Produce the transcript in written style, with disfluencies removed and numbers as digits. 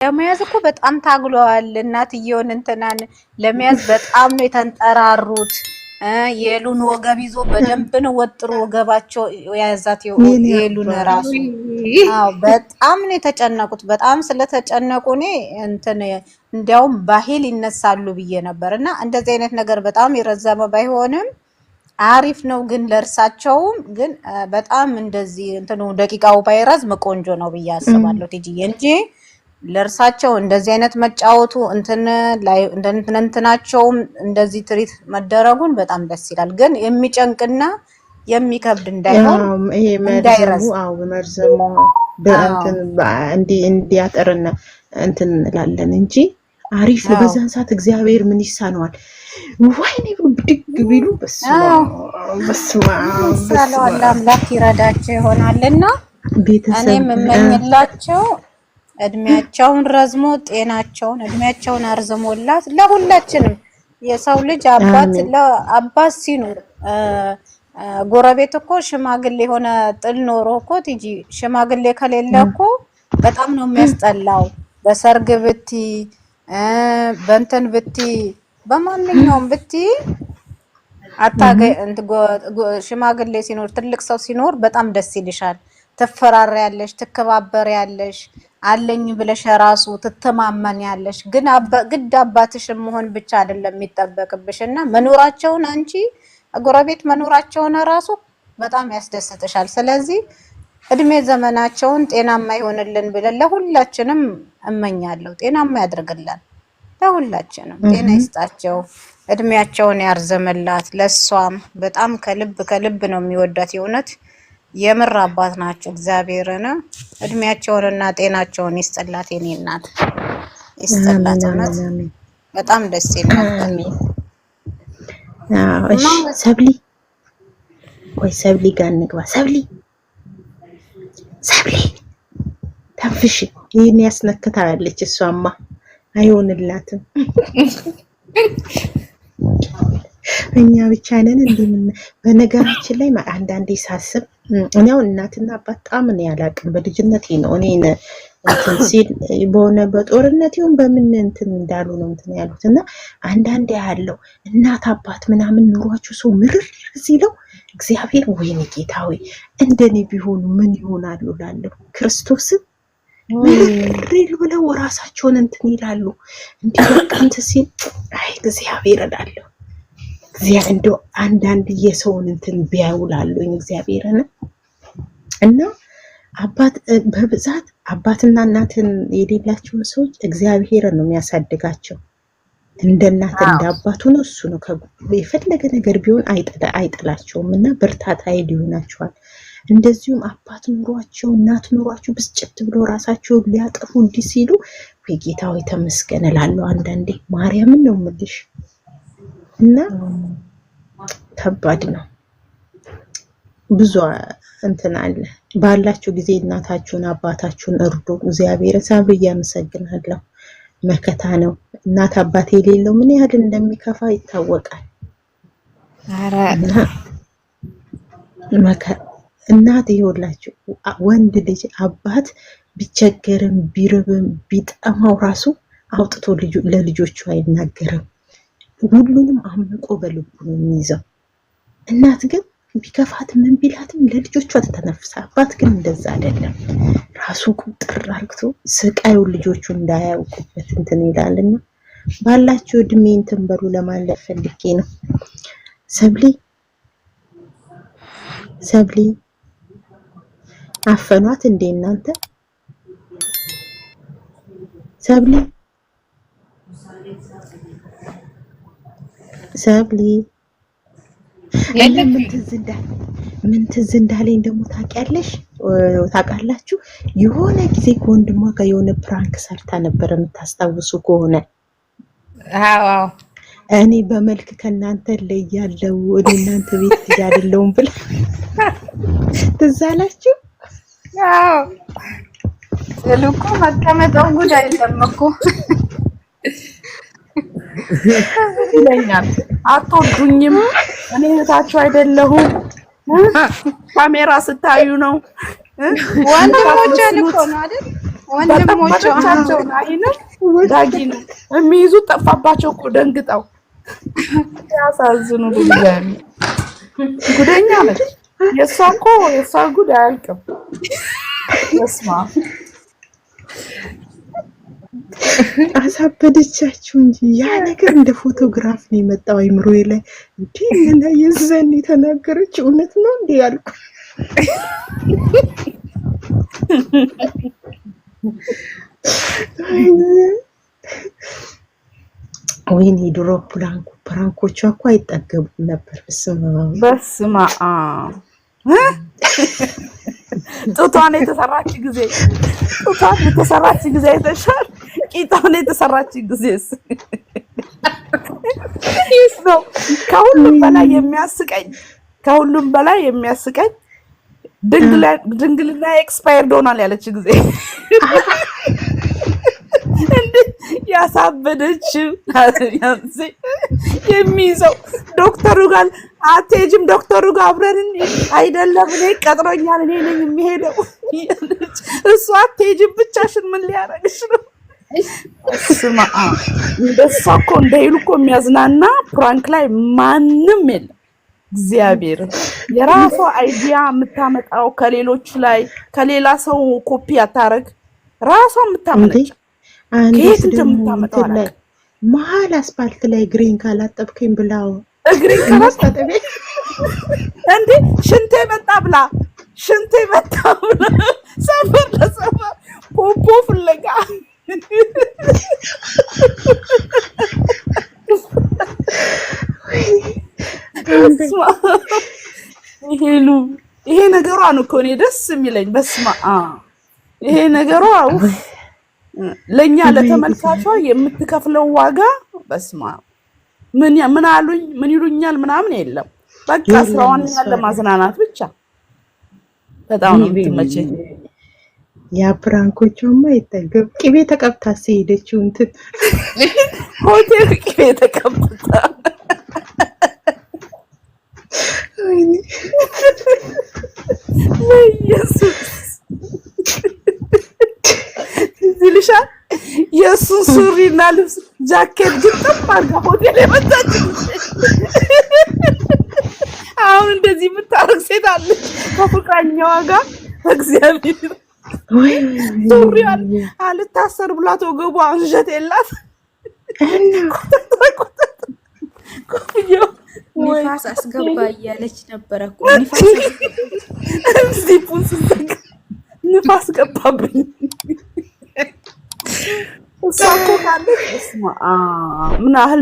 ለመያዝ እኮ በጣም ታግለዋል። እናትየውን እንትናን ለመያዝ በጣም ነው የተንጠራሩት። የሉን ወገብ ይዞ በደንብ ነው ወጥሮ ወገባቸው የያዛት የሉን ራሱ። አዎ በጣም ነው የተጨነቁት። በጣም ስለተጨነቁ እኔ እንዲያውም ባሄል ይነሳሉ ብዬ ነበር። እና እንደዚህ አይነት ነገር በጣም የረዘመ ባይሆንም አሪፍ ነው። ግን ለእርሳቸውም ግን በጣም እንደዚህ ደቂቃው ባይረዝም ቆንጆ ነው ብዬ አስባለሁ ቲጂዬ እንጂ ለእርሳቸው እንደዚህ አይነት መጫወቱ እንትናቸውም እንደዚህ ትሪት መደረጉን በጣም ደስ ይላል። ግን የሚጨንቅና የሚከብድ እንዳይሆን ይሄ መርዘሙ እንዲያጠርና እንትን እንላለን እንጂ አሪፍ ነው። በዛን ሰዓት እግዚአብሔር ምን ይሳነዋል? ወይኔ ብድግ ቢሉ በስመ አብ አምላክ ይረዳቸው ይሆናልና እኔም እመኝላቸው እድሜያቸውን ረዝሞ ጤናቸውን እድሜያቸውን አርዝሞላት ለሁላችንም የሰው ልጅ አባት ሲኖር ጎረቤት እኮ ሽማግሌ የሆነ ጥል ኖሮ እኮ ቲጂ ሽማግሌ ከሌለ እኮ በጣም ነው የሚያስጠላው። በሰርግ ብቲ በእንትን ብቲ በማንኛውም ብቲ ሽማግሌ ሲኖር ትልቅ ሰው ሲኖር በጣም ደስ ይልሻል። ትፈራሪያለሽ፣ ትከባበሪያለሽ፣ አለኝ ብለሽ ራሱ ትተማመኛለሽ። ግን ግድ አባትሽም መሆን ብቻ አይደለም የሚጠበቅብሽና መኖራቸውን አንቺ ጎረቤት መኖራቸውን ራሱ በጣም ያስደስትሻል። ስለዚህ እድሜ ዘመናቸውን ጤናማ ይሆንልን ብለን ለሁላችንም እመኛለሁ። ጤናማ ያድርግልን፣ ለሁላችንም ጤና ይስጣቸው፣ እድሜያቸውን ያርዘመላት። ለሷም በጣም ከልብ ነው የሚወዳት። የእውነት የምር አባት ናቸው። እግዚአብሔርን እድሜያቸውንና ጤናቸውን ይስጥላት። የኔ እናት ይስጥላት። እውነት በጣም ደስ ይላል። እሺ ሰብሊ ጋር እንግባ። ሰብሊ ተንፍሽ። ይሄን ያስነክታለች እሷማ አይሆንላትም። እኛ ብቻ ነን እንደምን። በነገራችን ላይ አንዳንዴ ሳስብ እኔው እናትና አባት በጣም ነው ያላቅም። በልጅነቴ ነው እኔ እንትን ሲል በሆነ በጦርነት ይሁን በምን እንትን እንዳሉ ነው እንትን ያሉትና አንዳንዴ ያለው እናት አባት ምናምን ኑሯቸው ሰው ምርር ሲለው እግዚአብሔር ወይኔ ጌታ ሆይ እንደኔ ቢሆኑ ምን ይሆናሉ ላለው ክርስቶስን ምርር ብለው ራሳቸውን እንትን ይላሉ። እንዲወቀንት ሲል አይ እግዚአብሔር እላለሁ። እግዚአብሔር እንደው አንዳንድ የሰውን እንትን ቢያውላሉኝ እግዚአብሔርን እና አባት በብዛት አባትና እናትን የሌላቸውን ሰዎች እግዚአብሔርን ነው የሚያሳድጋቸው። እንደ እናት እንደ አባቱ ነው እሱ ነው የፈለገ ነገር ቢሆን አይጥላቸውም እና ብርታት ኃይል ይሆናቸዋል። እንደዚሁም አባት ኑሯቸው እናት ኑሯቸው ብስጭት ብሎ ራሳቸው ሊያጠፉ እንዲህ ሲሉ ወይ ጌታ ሆይ ተመስገን እላለሁ። አንዳንዴ ማርያምን ነው የምልሽ እና ከባድ ነው። ብዙ እንትን አለ። ባላችሁ ጊዜ እናታችሁን አባታችሁን እርዱ። እግዚአብሔር ሳብር ያመሰግናለሁ። መከታ ነው። እናት አባት የሌለው ምን ያህል እንደሚከፋ ይታወቃል። አረ እናት ይኸውላችሁ ወንድ ልጅ አባት ቢቸገርም ቢርብም ቢጠማው ራሱ አውጥቶ ለልጆቹ አይናገርም። ሁሉንም አምቆ በልቡ ነው የሚይዘው። እናት ግን ቢከፋት ምን ቢላትም ለልጆቿ ተተነፍሳ። አባት ግን እንደዛ አይደለም። ራሱ ቁጥር አርግቶ ስቃዩ ልጆቹ እንዳያውቁበት እንትን ይላልና ባላችሁ እድሜ እንትን በሉ ለማለት ፈልጌ ነው። ሰብሊ አፈኗት እንዴ እናንተ? ሰብሊ ምን ትዝ እንዳለኝ ደግሞ ታውቃላችሁ? የሆነ ጊዜ ከወንድሟ ጋር የሆነ ፕራንክ ሰርታ ነበር የምታስታውሱ ከሆነ። አዎ እኔ በመልክ ከናንተ ለያለው እኔ እናንተ ቤት ልጅ አይደለሁም ብላ ትዝ አላችሁ? አዎ ልኩ መቀመጠው ጉድ አይደለም እኮ ይለኛል። አትወዱኝም፣ እኔ እህታችሁ አይደለሁም፣ ካሜራ ስታዩ ነው። ወንድሞቼ ልኮ ነው አይደል? ወንድሞቹ በጠበቻቸው አይነት ዳጊ ነው የሚይዙት። ጠፋባቸው እኮ ደንግጠው ያሳዝኑ። ልጅያን ጉደኛ ነች። የእሷ ጉድ አያልቅም። በስመ አብ አሳበደቻችሁ እንጂ ያ ነገር እንደ ፎቶግራፍ ነው የመጣው አይምሮዬ ላይ። እንዴ እና የዛን የተናገረች እውነት ነው እንዴ ያልኩ። ወይኔ ድሮ ፕራንኮቿ እኮ አይጠገቡም ነበር። በስመ አብ ጡቷን የተሰራች ጊዜ አይተሻል? ቂጧን የተሰራች ጊዜስ ነው ከሁሉም በላይ የሚያስቀኝ ድንግልና ኤክስፓየርድ ሆናል ያለች ጊዜ ያሳበደችው የሚይዘው ዶክተሩ ጋር አትሄጂም? ዶክተሩ ጋር አብረን አይደለም እኔ ቀጥሮኛል፣ እኔ ነኝ የሚሄደው። እሱ አትሄጂም ብቻሽን ምን ሊያረግሽ ነው? ስማ እንደሷ እኮ እንደይሉ እኮ የሚያዝናና ፕራንክ ላይ ማንም የለም። እግዚአብሔር የራሷ አይዲያ የምታመጣው ከሌሎች ላይ ከሌላ ሰው ኮፒ አታረግ፣ ራሷ የምታመጣው ከየት እንደምታመጣው አላውቅም። መሀል አስፓልት ላይ ግሪን ካላጠብከኝ ብላው እግሬን ካላጠበ እንዴ ሽንቴ መጣ ብላ ሰፈር ለሰፈር ፖፖ ፍለጋ ይሄ ነገሯ ነው እኮ እኔ ደስ የሚለኝ። በስመ አብ ይሄ ነገሯ ለኛ ለተመልካቿ የምትከፍለው ዋጋ በስመ አብ ምን አሉኝ ምን ይሉኛል ምናምን የለም። በቃ ስራዋን ያለ ማዝናናት ብቻ። በጣም ነው የምትመቸኝ። ያ ፕራንኮቿማ ይጠገብ። ቅቤ ተቀብታ ሲሄደችው እንትን ሆቴል ቅቤ ተቀብታ ኢየሱስ ዝልሻል የሱን ሱሪና ልብስ ጃኬት ግጥም አድርጋ ሆቴል የመጣች አሁን እንደዚህ የምታረግ ሴት አለች ከፍቅረኛዋ ጋር። እግዚአብሔር ሱሪያን አልታሰር ብላት ወገቧ አንጀት የላት ንፋስ አስገባ እያለች ነበረ እኮ ንፋስ ገባብኝ። እሷ እኮ ካለች ምን ያህል